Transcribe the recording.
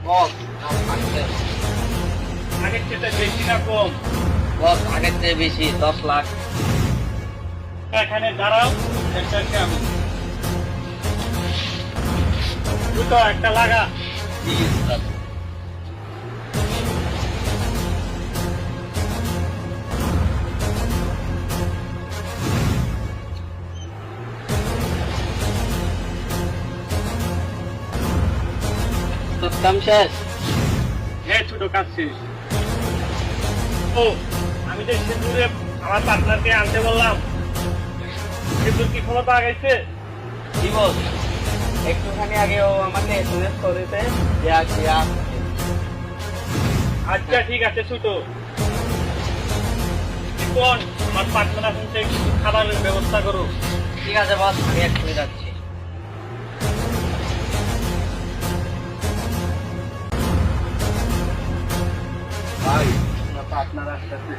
বস থাকছে আগের চেয়ে বেশি না কম? বস আগের চেয়ে বেশি 10 লাখ। এখানে দাঁড়াও, দেখতেছি আমি। দুটো একটা লাগা। জি স্যার। তোর কাম শেষ? হ্যাঁ, ছোট কাজ শেষ। ও, আমি যে সিঁদুরে আমার পার্টনারকে আনতে বললাম, সিঁদুর কি খবর পাওয়া গেছে? জি বস, একটুখানি আগে ও আমাকে এসএমএস করেছে যে আসি আসছে। আচ্ছা ঠিক আছে ছোট। কোন আমার পার্টনার আসছে, কিছু খাবারের ব্যবস্থা করো। ঠিক আছে বস, আমি এক্ষুনি যাচ্ছি। ভাই, আপনার পার্টনার আসতেছে।